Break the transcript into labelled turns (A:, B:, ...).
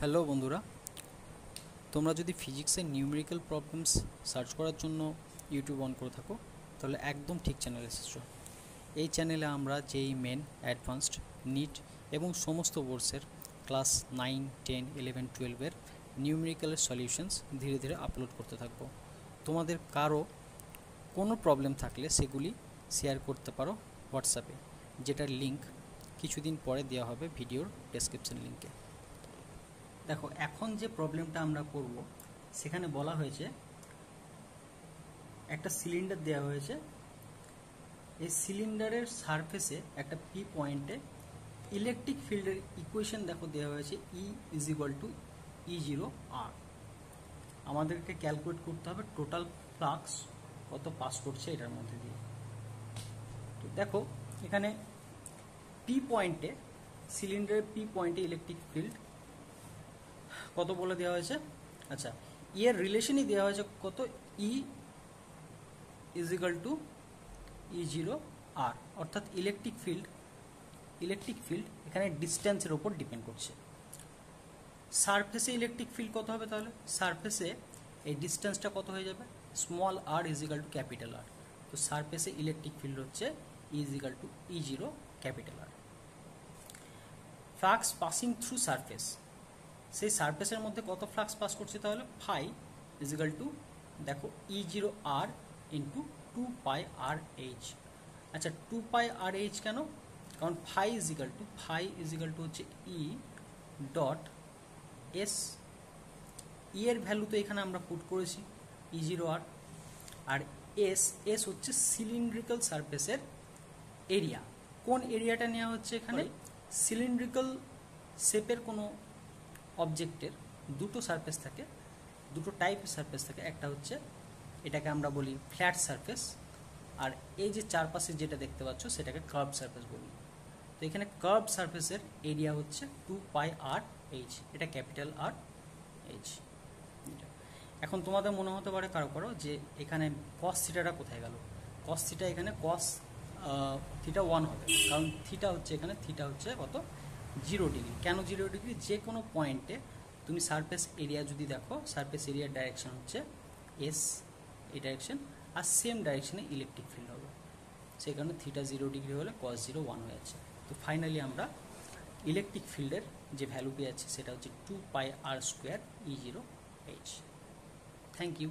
A: Hello বন্ধুরা, তোমরা যদি ফিজিক্সের নিউমেরিক্যাল প্রবলেমস সার্চ করার জন্য ইউটিউব অন করে থাকো তাহলে একদম ঠিক চ্যানেলে এসেছো। এই চ্যানেলে আমরা যেই মেন, অ্যাডভান্সড, নিট এবং সমস্ত কোর্সের ক্লাস 9, 10, 11, 12-এর নিউমেরিক্যালের সলিউশনস ধীরে ধীরে আপলোড করতে থাকবো। তোমাদের কারো কোনো প্রবলেম থাকলে সেগুলি শেয়ার করতে পারো হোয়াটসঅ্যাপে, যেটার লিঙ্ক কিছুদিন পরে দেওয়া হবে ভিডিওর ডেসক্রিপশন লিঙ্কে। দেখো, এখন যে প্রবলেমটা আমরা করব সেখানে বলা হয়েছে একটা সিলিন্ডার দেওয়া হয়েছে। এই সিলিন্ডারের সারফেসে একটা পি পয়েন্টে ইলেকট্রিক ফিল্ডের ইকুয়েশন দেখো দেওয়া হয়েছে E = E0R। আমাদেরকে ক্যালকুলেট করতে হবে টোটাল ফ্লাক্স কত পাস করছে এটার মধ্যে দিয়ে। তো দেখো এখানে পি পয়েন্টে, সিলিন্ডারের পি পয়েন্টে ইলেকট্রিক ফিল্ড কত বলে দেওয়া হয়েছে। আচ্ছা, এর রিলেশনই দেওয়া হয়েছে কত, E = E0R, অর্থাৎ ইলেকট্রিক ফিল্ড এখানে ডিস্টেন্সের উপর ডিপেন্ড করছে। সারফেসে ইলেকট্রিক ফিল্ড কত হবে, তাহলে সারফেসে এই ডিস্টেন্সটা কত হয়ে যাবে, স্মল r = R। তো সারফেসে ইলেকট্রিক ফিল্ড হচ্ছে E = E0R। Flux passing through surface, সেই সারফেসের মধ্যে কত ফ্লাক্স পাস করছে, তাহলে ফাই = দেখো E0R × 2πRh। আচ্ছা, 2πRh কেন? কারণ ফাই হচ্ছে E.S, এর ভ্যালু তো এখানে আমরা পুট করেছি E0R, আর এস হচ্ছে সিলিন্ড্রিক্যাল সারফেসের এরিয়া। কোন এরিয়াটা নেওয়া হচ্ছে এখানে? সিলিন্ড্রিক্যাল শেপের কোনো অবজেক্টের দুটো সারফেস থাকে, দুটো টাইপের সারফেস থাকে। একটা হচ্ছে এটাকে আমরা বলি ফ্ল্যাট সারফেস, আর এই যে চারপাশে যেটা দেখতে পাচ্ছ সেটাকে কার্ভ সারফেস বলি। তো এখানে কার্ভ সারফেসের এরিয়া হচ্ছে 2πRh, এটা ক্যাপিটাল RH। এখন তোমাদের মনে হতে পারে কারো যে এখানে cos থিটাটা কোথায় গেল। cos থিটা এখানে cos থিটা 1 হবে, কারণ থিটা হচ্ছে এখানে কত, 0 ডিগ্রি। কেন 0 ডিগ্রি? যে কোনো পয়েন্টে তুমি সারফেস এরিয়া যদি দেখো, সারফেস এরিয়ার ডাইরেকশন হচ্ছে S, এই ডাইরেকশন, আর সেম ডাইরেকশনে ইলেকট্রিক ফিল্ড হবে, সেই কারণে থিটা 0 ডিগ্রি হলে cos 0 1 হয়ে যাচ্ছে। তো ফাইনালি আমরা ইলেকট্রিক ফিল্ডের যে ভ্যালু পেয়ে যাচ্ছি সেটা হচ্ছে 2πr² E0H। Thank you.